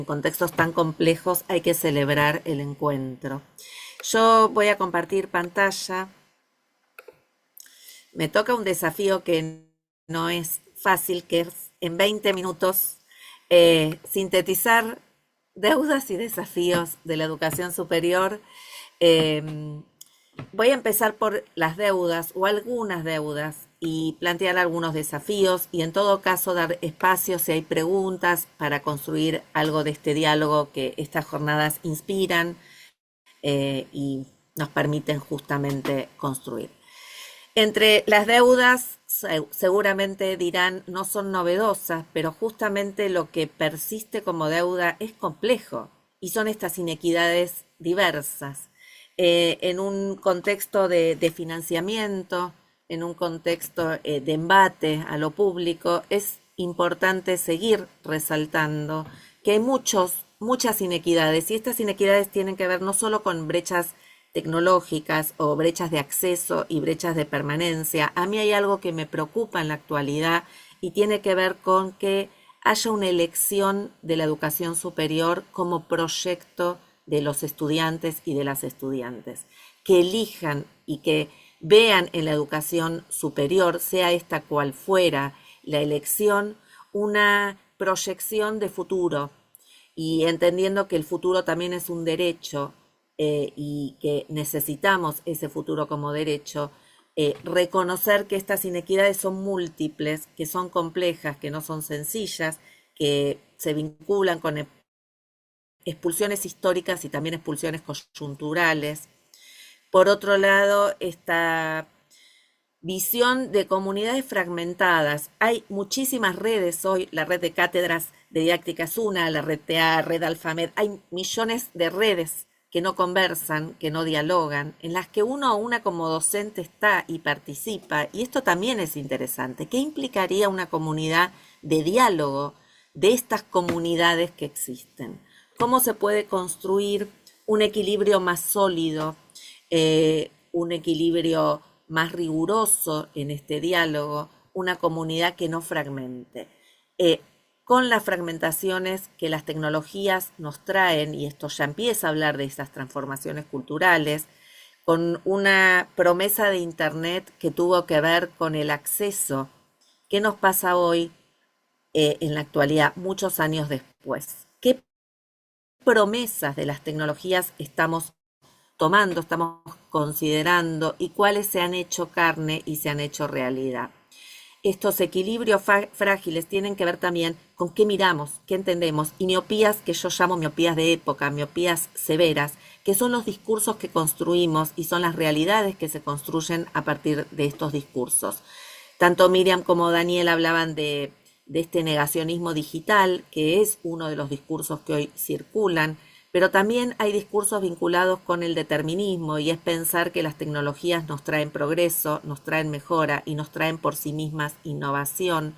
en contextos tan complejos hay que celebrar el encuentro. Yo voy a compartir pantalla. Me toca un desafío que no es fácil, que es en 20 minutos sintetizar deudas y desafíos de la educación superior. Eh, Voy a empezar por las deudas o algunas deudas y plantear algunos desafíos y en todo caso dar espacio si hay preguntas para construir algo de este diálogo que estas jornadas inspiran y nos permiten justamente construir. Entre las deudas, seguramente dirán, no son novedosas, pero justamente lo que persiste como deuda es complejo y son estas inequidades diversas. En un contexto de financiamiento, en un contexto de embate a lo público, es importante seguir resaltando que hay muchas inequidades y estas inequidades tienen que ver no solo con brechas tecnológicas o brechas de acceso y brechas de permanencia. A mí hay algo que me preocupa en la actualidad y tiene que ver con que haya una elección de la educación superior como proyecto de los estudiantes y de las estudiantes, que elijan y que vean en la educación superior, sea esta cual fuera la elección, una proyección de futuro y entendiendo que el futuro también es un derecho y que necesitamos ese futuro como derecho, reconocer que estas inequidades son múltiples, que son complejas, que no son sencillas, que se vinculan con expulsiones históricas y también expulsiones coyunturales. Por otro lado, esta visión de comunidades fragmentadas. Hay muchísimas redes hoy, la red de cátedras de didáctica es una, la red TA, red Alfamed, hay millones de redes que no conversan, que no dialogan, en las que uno o una como docente está y participa, y esto también es interesante. ¿Qué implicaría una comunidad de diálogo de estas comunidades que existen? ¿Cómo se puede construir un equilibrio más sólido, un equilibrio más riguroso en este diálogo, una comunidad que no fragmente? Con las fragmentaciones que las tecnologías nos traen, y esto ya empieza a hablar de esas transformaciones culturales, con una promesa de Internet que tuvo que ver con el acceso. ¿Qué nos pasa hoy en la actualidad, muchos años después? ¿Qué promesas de las tecnologías estamos tomando, estamos considerando y cuáles se han hecho carne y se han hecho realidad? Estos equilibrios frágiles tienen que ver también con qué miramos, qué entendemos, y miopías que yo llamo miopías de época, miopías severas, que son los discursos que construimos y son las realidades que se construyen a partir de estos discursos. Tanto Miriam como Daniel hablaban de este negacionismo digital, que es uno de los discursos que hoy circulan, pero también hay discursos vinculados con el determinismo y es pensar que las tecnologías nos traen progreso, nos traen mejora y nos traen por sí mismas innovación.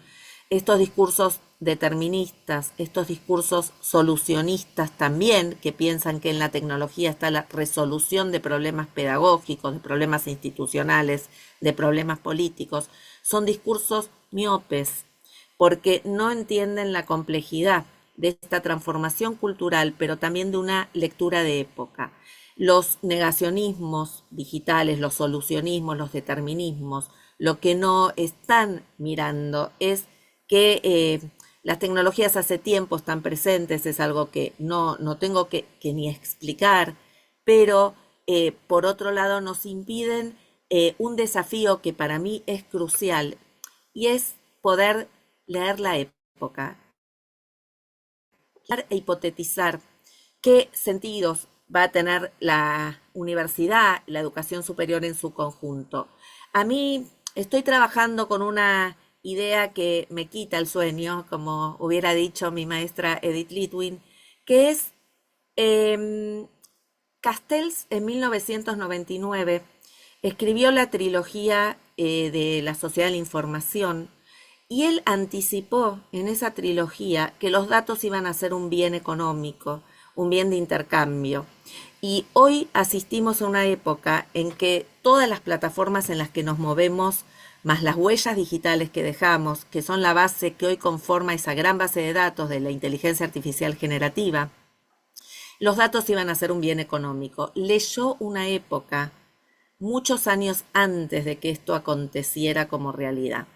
Estos discursos deterministas, estos discursos solucionistas también, que piensan que en la tecnología está la resolución de problemas pedagógicos, de problemas institucionales, de problemas políticos, son discursos miopes, porque no entienden la complejidad de esta transformación cultural, pero también de una lectura de época. Los negacionismos digitales, los solucionismos, los determinismos, lo que no están mirando es que las tecnologías hace tiempo están presentes, es algo que no tengo que ni explicar, pero por otro lado nos impiden un desafío que para mí es crucial y es poder leer la época e hipotetizar qué sentidos va a tener la universidad, la educación superior en su conjunto. A mí estoy trabajando con una idea que me quita el sueño, como hubiera dicho mi maestra Edith Litwin, que es Castells en 1999 escribió la trilogía de la Sociedad de la Información y él anticipó en esa trilogía que los datos iban a ser un bien económico, un bien de intercambio. Y hoy asistimos a una época en que todas las plataformas en las que nos movemos más las huellas digitales que dejamos, que son la base que hoy conforma esa gran base de datos de la inteligencia artificial generativa, los datos iban a ser un bien económico. Leyó una época, muchos años antes de que esto aconteciera como realidad.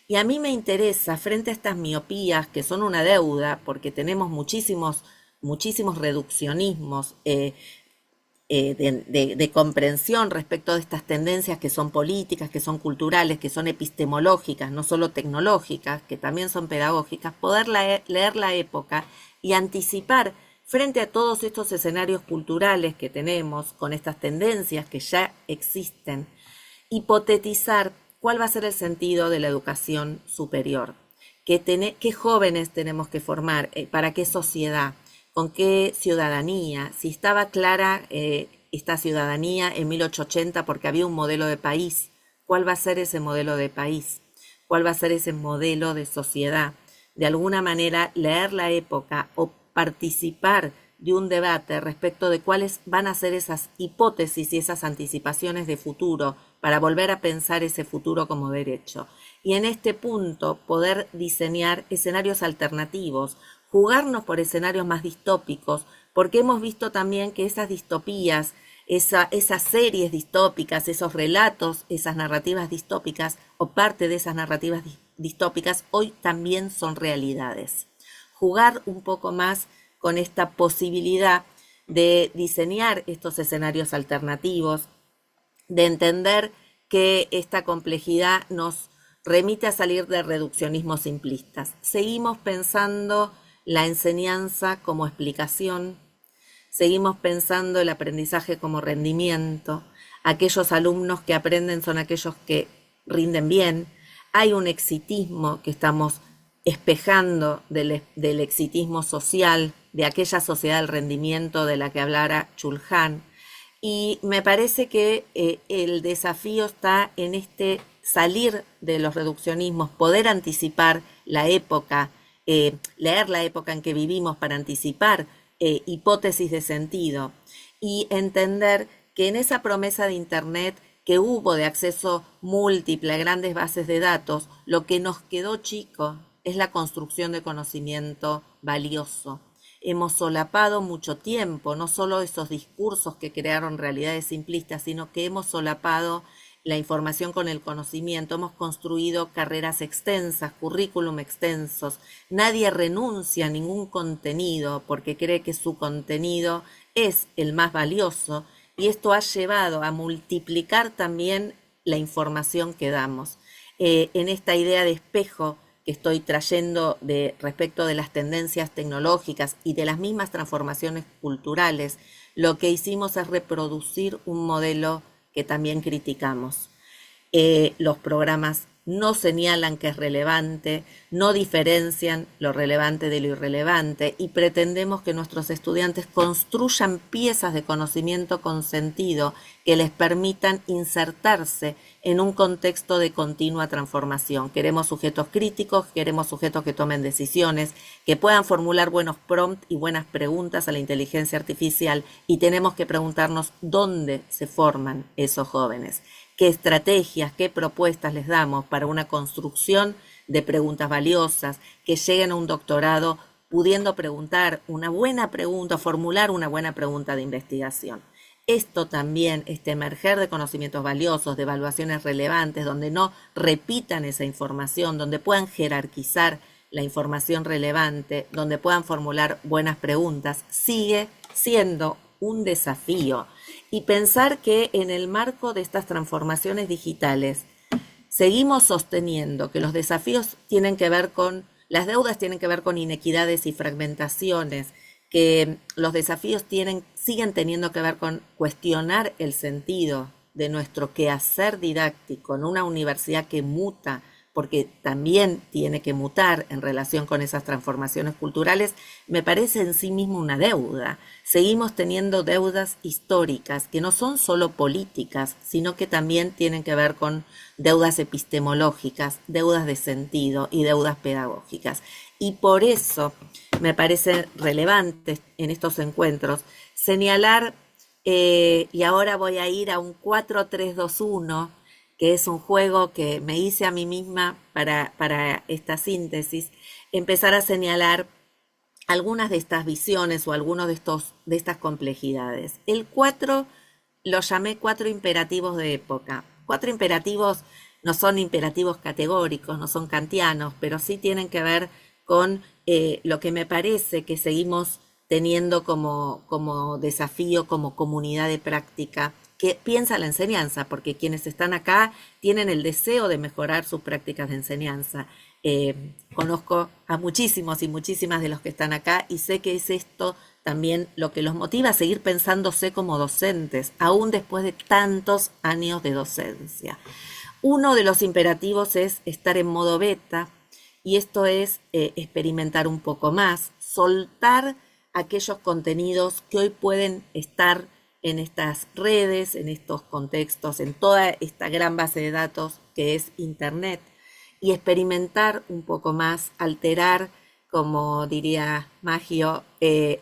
Y a mí me interesa, frente a estas miopías que son una deuda, porque tenemos muchísimos reduccionismos de comprensión respecto de estas tendencias que son políticas, que son culturales, que son epistemológicas, no solo tecnológicas, que también son pedagógicas, poder leer la época y anticipar frente a todos estos escenarios culturales que tenemos, con estas tendencias que ya existen, hipotetizar cuál va a ser el sentido de la educación superior, qué jóvenes tenemos que formar, para qué sociedad, con qué ciudadanía, si estaba clara esta ciudadanía en 1880 porque había un modelo de país, cuál va a ser ese modelo de país, cuál va a ser ese modelo de sociedad. De alguna manera leer la época o participar de un debate respecto de cuáles van a ser esas hipótesis y esas anticipaciones de futuro para volver a pensar ese futuro como derecho. Y en este punto poder diseñar escenarios alternativos, jugarnos por escenarios más distópicos, porque hemos visto también que esas distopías, esas series distópicas, esos relatos, esas narrativas distópicas o parte de esas narrativas distópicas hoy también son realidades. Jugar un poco más con esta posibilidad de diseñar estos escenarios alternativos, de entender que esta complejidad nos remite a salir de reduccionismos simplistas. Seguimos pensando la enseñanza como explicación, seguimos pensando el aprendizaje como rendimiento, aquellos alumnos que aprenden son aquellos que rinden bien, hay un exitismo que estamos espejando del exitismo social, de aquella sociedad del rendimiento de la que hablara Chulhan. Y me parece que el desafío está en este salir de los reduccionismos, poder anticipar la época, leer la época en que vivimos para anticipar hipótesis de sentido y entender que en esa promesa de Internet que hubo de acceso múltiple a grandes bases de datos, lo que nos quedó chico es la construcción de conocimiento valioso. Hemos solapado mucho tiempo, no solo esos discursos que crearon realidades simplistas, sino que hemos solapado la información con el conocimiento, hemos construido carreras extensas, currículum extensos. Nadie renuncia a ningún contenido porque cree que su contenido es el más valioso y esto ha llevado a multiplicar también la información que damos. En esta idea de espejo que estoy trayendo respecto de las tendencias tecnológicas y de las mismas transformaciones culturales, lo que hicimos es reproducir un modelo que también criticamos. Los programas no señalan que es relevante, no diferencian lo relevante de lo irrelevante y pretendemos que nuestros estudiantes construyan piezas de conocimiento con sentido que les permitan insertarse en un contexto de continua transformación. Queremos sujetos críticos, queremos sujetos que tomen decisiones, que puedan formular buenos prompts y buenas preguntas a la inteligencia artificial y tenemos que preguntarnos dónde se forman esos jóvenes. ¿Qué estrategias, qué propuestas les damos para una construcción de preguntas valiosas, que lleguen a un doctorado pudiendo preguntar una buena pregunta, formular una buena pregunta de investigación? Esto también, este emerger de conocimientos valiosos, de evaluaciones relevantes, donde no repitan esa información, donde puedan jerarquizar la información relevante, donde puedan formular buenas preguntas, sigue siendo un desafío. Y pensar que en el marco de estas transformaciones digitales seguimos sosteniendo que los desafíos tienen que ver con, las deudas tienen que ver con inequidades y fragmentaciones, que los desafíos siguen teniendo que ver con cuestionar el sentido de nuestro quehacer didáctico en una universidad que muta, porque también tiene que mutar en relación con esas transformaciones culturales, me parece en sí mismo una deuda. Seguimos teniendo deudas históricas que no son solo políticas, sino que también tienen que ver con deudas epistemológicas, deudas de sentido y deudas pedagógicas. Y por eso me parece relevante en estos encuentros señalar, y ahora voy a ir a un 4-3-2-1, que es un juego que me hice a mí misma para esta síntesis, empezar a señalar algunas de estas visiones o algunos de estas complejidades. El 4 lo llamé 4 imperativos de época. 4 imperativos no son imperativos categóricos, no son kantianos, pero sí tienen que ver con lo que me parece que seguimos teniendo como desafío, como comunidad de práctica, que piensa la enseñanza, porque quienes están acá tienen el deseo de mejorar sus prácticas de enseñanza. Conozco a muchísimos y muchísimas de los que están acá y sé que es esto también lo que los motiva a seguir pensándose como docentes, aún después de tantos años de docencia. Uno de los imperativos es estar en modo beta, y esto es experimentar un poco más, soltar aquellos contenidos que hoy pueden estar en estas redes, en estos contextos, en toda esta gran base de datos que es Internet, y experimentar un poco más, alterar, como diría Maggio,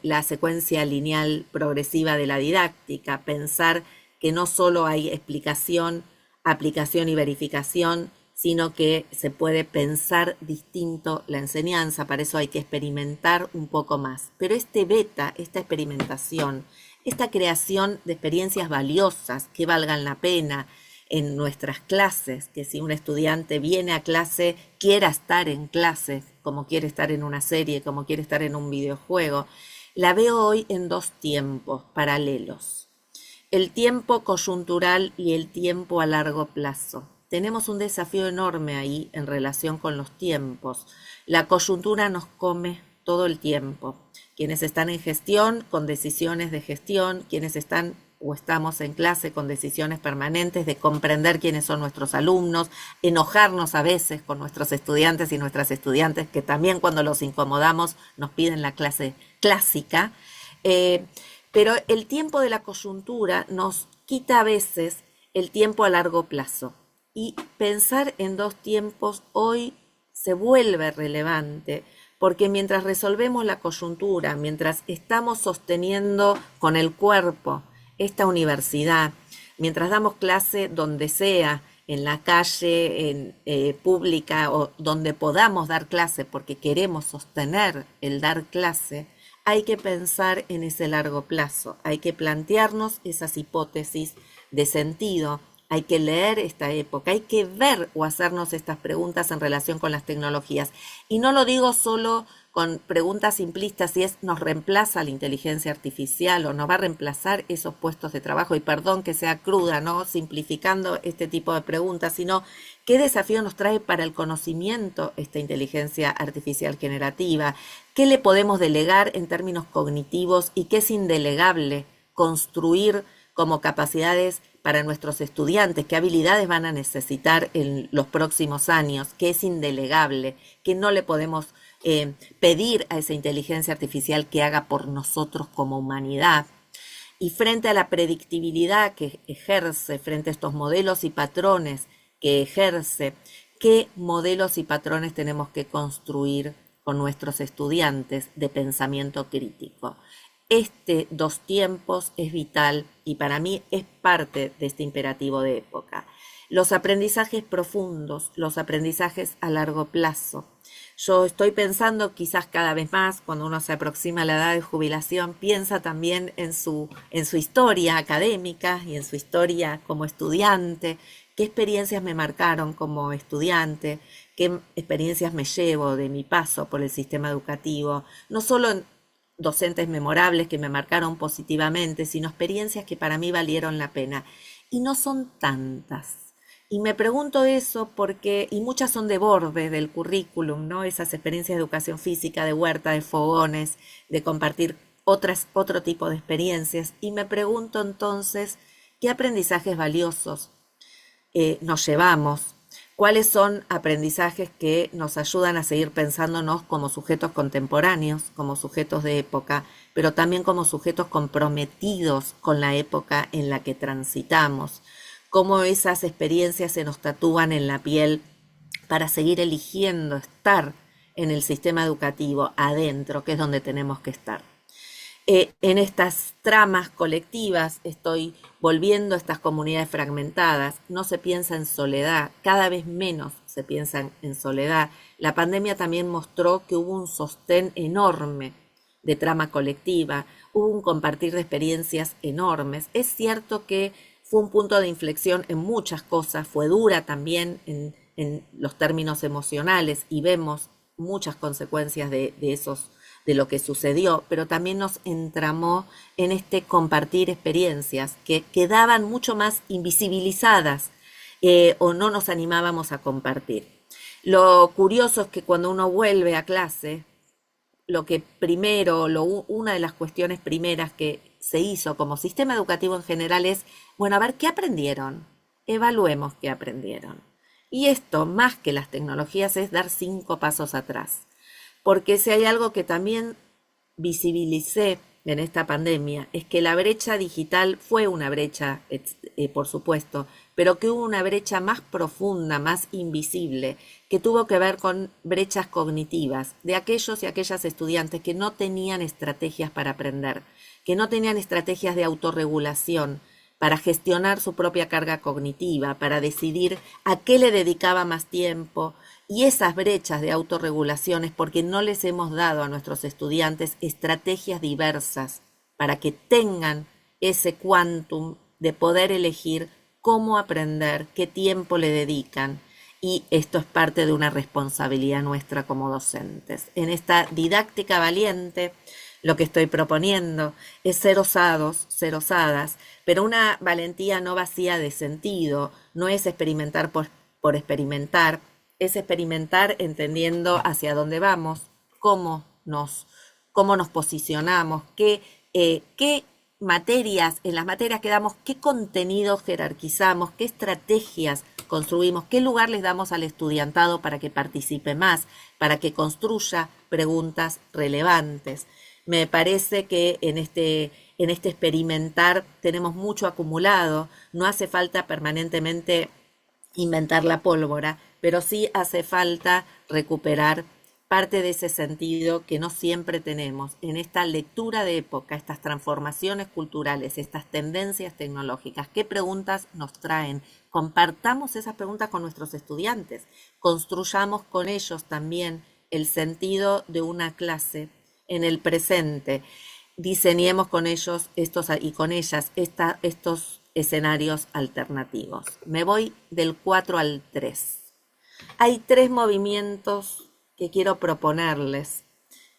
la secuencia lineal progresiva de la didáctica, pensar que no solo hay explicación, aplicación y verificación, sino que se puede pensar distinto la enseñanza, para eso hay que experimentar un poco más. Pero este beta, esta experimentación, esta creación de experiencias valiosas que valgan la pena en nuestras clases, que si un estudiante viene a clase, quiera estar en clase, como quiere estar en una serie, como quiere estar en un videojuego, la veo hoy en 2 tiempos paralelos. El tiempo coyuntural y el tiempo a largo plazo. Tenemos un desafío enorme ahí en relación con los tiempos. La coyuntura nos come todo el tiempo. Quienes están en gestión, con decisiones de gestión, quienes están o estamos en clase con decisiones permanentes de comprender quiénes son nuestros alumnos, enojarnos a veces con nuestros estudiantes y nuestras estudiantes, que también cuando los incomodamos nos piden la clase clásica. Pero el tiempo de la coyuntura nos quita a veces el tiempo a largo plazo. Y pensar en 2 tiempos hoy se vuelve relevante, porque mientras resolvemos la coyuntura, mientras estamos sosteniendo con el cuerpo esta universidad, mientras damos clase donde sea, en la calle, pública o donde podamos dar clase porque queremos sostener el dar clase, hay que pensar en ese largo plazo, hay que plantearnos esas hipótesis de sentido, hay que leer esta época, hay que ver o hacernos estas preguntas en relación con las tecnologías. Y no lo digo solo con preguntas simplistas, si es nos reemplaza la inteligencia artificial o nos va a reemplazar esos puestos de trabajo, y perdón que sea cruda, ¿no? Simplificando este tipo de preguntas, sino qué desafío nos trae para el conocimiento esta inteligencia artificial generativa, qué le podemos delegar en términos cognitivos y qué es indelegable construir como capacidades para nuestros estudiantes, qué habilidades van a necesitar en los próximos años, qué es indelegable, qué no le podemos pedir a esa inteligencia artificial que haga por nosotros como humanidad. Y frente a la predictibilidad que ejerce, frente a estos modelos y patrones que ejerce, ¿qué modelos y patrones tenemos que construir con nuestros estudiantes de pensamiento crítico? Este 2 tiempos es vital y para mí es parte de este imperativo de época. Los aprendizajes profundos, los aprendizajes a largo plazo. Yo estoy pensando quizás cada vez más, cuando uno se aproxima a la edad de jubilación, piensa también en su historia académica y en su historia como estudiante, qué experiencias me marcaron como estudiante, qué experiencias me llevo de mi paso por el sistema educativo, no solo en docentes memorables que me marcaron positivamente, sino experiencias que para mí valieron la pena. Y no son tantas. Y me pregunto eso porque, y muchas son de borde del currículum, ¿no? Esas experiencias de educación física, de huerta, de fogones, de compartir otro tipo de experiencias. Y me pregunto entonces, ¿qué aprendizajes valiosos nos llevamos? ¿Cuáles son aprendizajes que nos ayudan a seguir pensándonos como sujetos contemporáneos, como sujetos de época, pero también como sujetos comprometidos con la época en la que transitamos? ¿Cómo esas experiencias se nos tatúan en la piel para seguir eligiendo estar en el sistema educativo adentro, que es donde tenemos que estar? En estas tramas colectivas estoy volviendo a estas comunidades fragmentadas, no se piensa en soledad, cada vez menos se piensa en soledad. La pandemia también mostró que hubo un sostén enorme de trama colectiva, hubo un compartir de experiencias enormes. Es cierto que fue un punto de inflexión en muchas cosas, fue dura también en los términos emocionales y vemos muchas consecuencias de esos de lo que sucedió, pero también nos entramó en este compartir experiencias que quedaban mucho más invisibilizadas o no nos animábamos a compartir. Lo curioso es que cuando uno vuelve a clase, lo que primero, una de las cuestiones primeras que se hizo como sistema educativo en general es, bueno, a ver, ¿qué aprendieron? Evaluemos qué aprendieron. Y esto, más que las tecnologías, es dar 5 pasos atrás. Porque si hay algo que también visibilicé en esta pandemia, es que la brecha digital fue una brecha, por supuesto, pero que hubo una brecha más profunda, más invisible, que tuvo que ver con brechas cognitivas de aquellos y aquellas estudiantes que no tenían estrategias para aprender, que no tenían estrategias de autorregulación, para gestionar su propia carga cognitiva, para decidir a qué le dedicaba más tiempo. Y esas brechas de autorregulación es porque no les hemos dado a nuestros estudiantes estrategias diversas para que tengan ese quantum de poder elegir cómo aprender, qué tiempo le dedican. Y esto es parte de una responsabilidad nuestra como docentes. En esta didáctica valiente, lo que estoy proponiendo es ser osados, ser osadas, pero una valentía no vacía de sentido, no es experimentar por experimentar, es experimentar entendiendo hacia dónde vamos, cómo nos posicionamos, qué materias, en las materias que damos, qué contenidos jerarquizamos, qué estrategias construimos, qué lugar les damos al estudiantado para que participe más, para que construya preguntas relevantes. Me parece que en este experimentar tenemos mucho acumulado, no hace falta permanentemente inventar la pólvora, pero sí hace falta recuperar parte de ese sentido que no siempre tenemos en esta lectura de época, estas transformaciones culturales, estas tendencias tecnológicas. ¿Qué preguntas nos traen? Compartamos esas preguntas con nuestros estudiantes, construyamos con ellos también el sentido de una clase en el presente, diseñemos con ellos y con ellas estos escenarios alternativos. Me voy del 4 al 3. Hay 3 movimientos que quiero proponerles,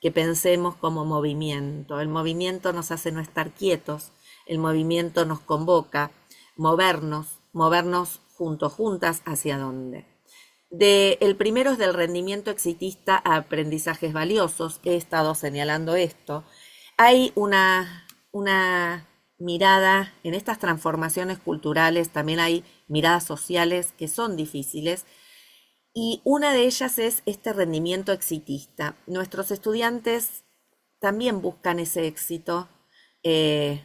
que pensemos como movimiento. El movimiento nos hace no estar quietos, el movimiento nos convoca, movernos juntos, juntas, ¿hacia dónde? El primero es del rendimiento exitista a aprendizajes valiosos. He estado señalando esto. Hay una mirada en estas transformaciones culturales, también hay miradas sociales que son difíciles, y una de ellas es este rendimiento exitista. Nuestros estudiantes también buscan ese éxito, que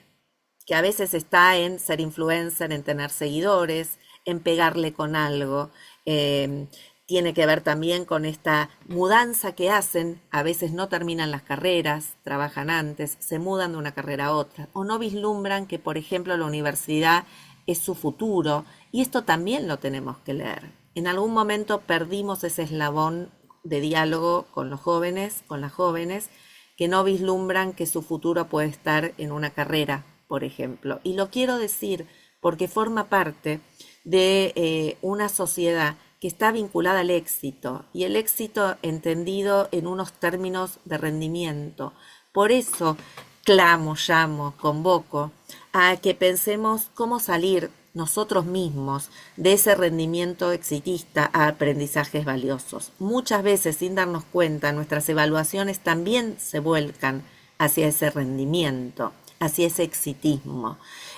a veces está en ser influencer, en tener seguidores, en pegarle con algo. Tiene que ver también con esta mudanza que hacen, a veces no terminan las carreras, trabajan antes, se mudan de una carrera a otra, o no vislumbran que, por ejemplo, la universidad es su futuro, y esto también lo tenemos que leer. En algún momento perdimos ese eslabón de diálogo con los jóvenes, con las jóvenes, que no vislumbran que su futuro puede estar en una carrera, por ejemplo. Y lo quiero decir porque forma parte de una sociedad que está vinculada al éxito, y el éxito entendido en unos términos de rendimiento. Por eso llamo, convoco a que pensemos cómo salir nosotros mismos de ese rendimiento exitista a aprendizajes valiosos. Muchas veces, sin darnos cuenta, nuestras evaluaciones también se vuelcan hacia ese rendimiento, hacia ese exitismo.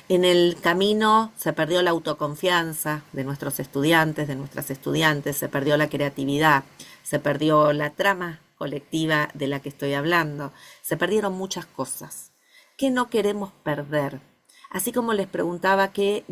En el camino se perdió la autoconfianza de nuestros estudiantes, de nuestras estudiantes, se perdió la creatividad, se perdió la trama colectiva de la que estoy hablando, se perdieron muchas cosas que no queremos perder. Así como les preguntaba qué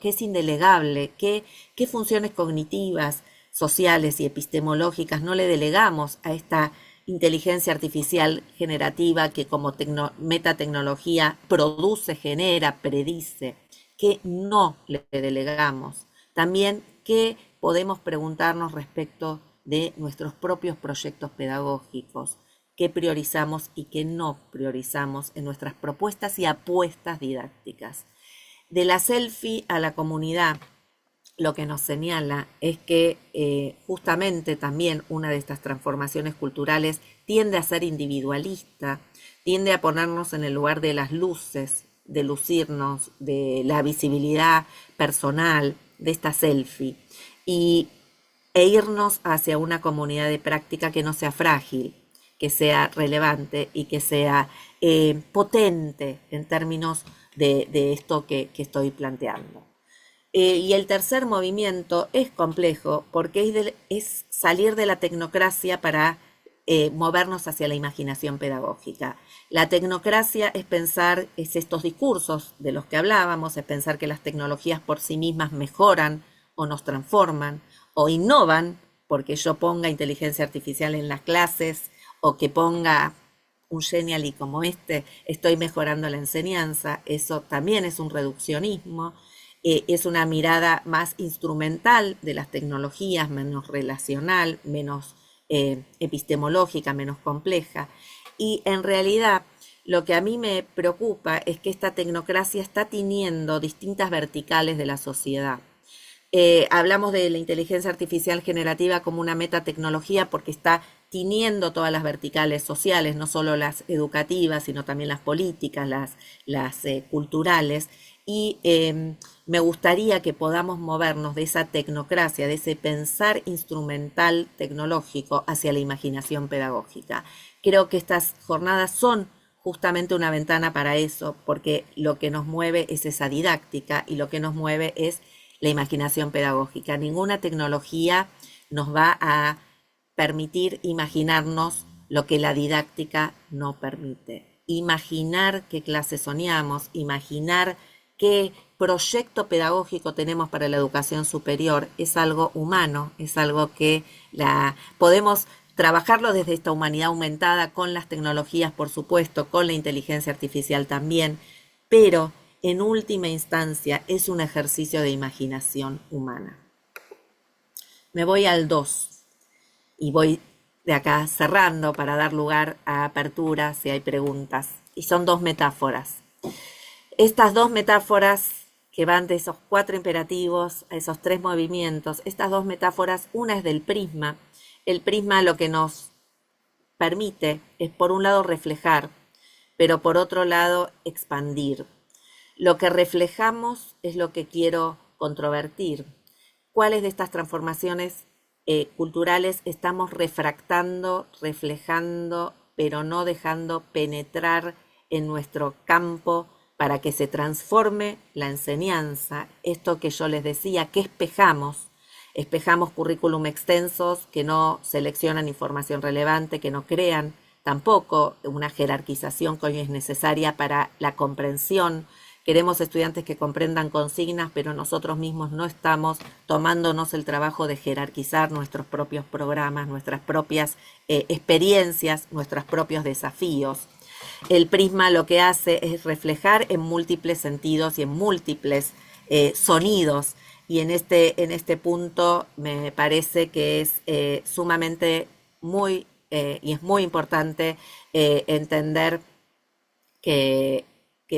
es indelegable, qué funciones cognitivas, sociales y epistemológicas no le delegamos a esta inteligencia artificial generativa que como metatecnología produce, genera, predice, que no le delegamos. También qué podemos preguntarnos respecto de nuestros propios proyectos pedagógicos, qué priorizamos y qué no priorizamos en nuestras propuestas y apuestas didácticas. De la selfie a la comunidad, lo que nos señala es que justamente también una de estas transformaciones culturales tiende a ser individualista, tiende a ponernos en el lugar de las luces, de lucirnos, de la visibilidad personal, de esta selfie, y, e irnos hacia una comunidad de práctica que no sea frágil, que sea relevante y que sea potente en términos de esto que estoy planteando. Y el tercer movimiento es complejo porque es salir de la tecnocracia para movernos hacia la imaginación pedagógica. La tecnocracia es pensar, es estos discursos de los que hablábamos, es pensar que las tecnologías por sí mismas mejoran o nos transforman o innovan, porque yo ponga inteligencia artificial en las clases o que ponga un Genially como este, estoy mejorando la enseñanza. Eso también es un reduccionismo. Es una mirada más instrumental de las tecnologías, menos relacional, menos epistemológica, menos compleja. Y en realidad lo que a mí me preocupa es que esta tecnocracia está tiñendo distintas verticales de la sociedad. Hablamos de la inteligencia artificial generativa como una metatecnología porque está tiñendo todas las verticales sociales, no solo las educativas, sino también las políticas, las culturales. Y me gustaría que podamos movernos de esa tecnocracia, de ese pensar instrumental tecnológico hacia la imaginación pedagógica. Creo que estas jornadas son justamente una ventana para eso, porque lo que nos mueve es esa didáctica y lo que nos mueve es la imaginación pedagógica. Ninguna tecnología nos va a permitir imaginarnos lo que la didáctica no permite. Imaginar qué clase soñamos, imaginar qué proyecto pedagógico tenemos para la educación superior es algo humano, es algo que podemos trabajarlo desde esta humanidad aumentada con las tecnologías, por supuesto, con la inteligencia artificial también, pero en última instancia es un ejercicio de imaginación humana. Me voy al 2 y voy de acá cerrando para dar lugar a aperturas si hay preguntas. Y son dos metáforas. Estas dos metáforas que van de esos 4 imperativos a esos 3 movimientos, estas dos metáforas, una es del prisma. El prisma lo que nos permite es por un lado reflejar, pero por otro lado expandir. Lo que reflejamos es lo que quiero controvertir. ¿Cuáles de estas transformaciones culturales estamos refractando, reflejando, pero no dejando penetrar en nuestro campo para que se transforme la enseñanza? Esto que yo les decía, ¿qué espejamos? Espejamos currículum extensos que no seleccionan información relevante, que no crean tampoco una jerarquización que hoy es necesaria para la comprensión. Queremos estudiantes que comprendan consignas, pero nosotros mismos no estamos tomándonos el trabajo de jerarquizar nuestros propios programas, nuestras propias experiencias, nuestros propios desafíos. El prisma lo que hace es reflejar en múltiples sentidos y en múltiples sonidos. Y en este punto me parece que es sumamente y es muy importante entender que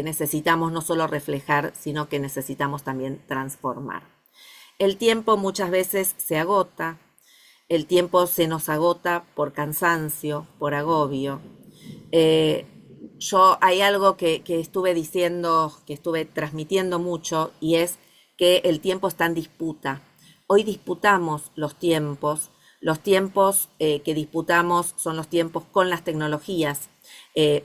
necesitamos no solo reflejar, sino que necesitamos también transformar. El tiempo muchas veces se agota, el tiempo se nos agota por cansancio, por agobio. Hay algo que estuve diciendo, que estuve transmitiendo mucho, y es que el tiempo está en disputa. Hoy disputamos los tiempos que disputamos son los tiempos con las tecnologías,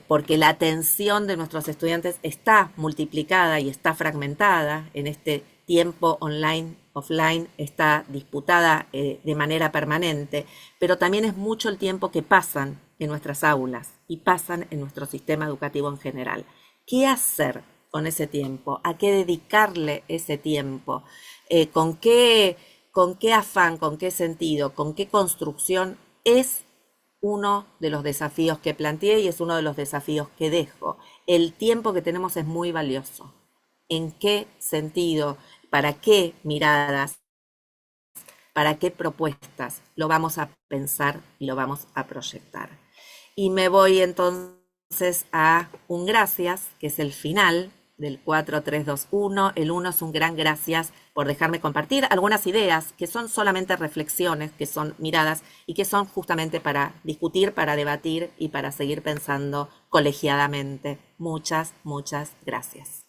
porque la atención de nuestros estudiantes está multiplicada y está fragmentada en este tiempo online, offline, está disputada de manera permanente, pero también es mucho el tiempo que pasan en nuestras aulas y pasan en nuestro sistema educativo en general. ¿Qué hacer con ese tiempo? ¿A qué dedicarle ese tiempo? ¿Con qué afán, con qué sentido, con qué construcción es uno de los desafíos que planteé y es uno de los desafíos que dejo. El tiempo que tenemos es muy valioso. ¿En qué sentido? ¿Para qué miradas? ¿Para qué propuestas lo vamos a pensar y lo vamos a proyectar? Y me voy entonces a un gracias, que es el final del 4-3-2-1. El 1 es un gran gracias por dejarme compartir algunas ideas que son solamente reflexiones, que son miradas y que son justamente para discutir, para debatir y para seguir pensando colegiadamente. Muchas, muchas gracias.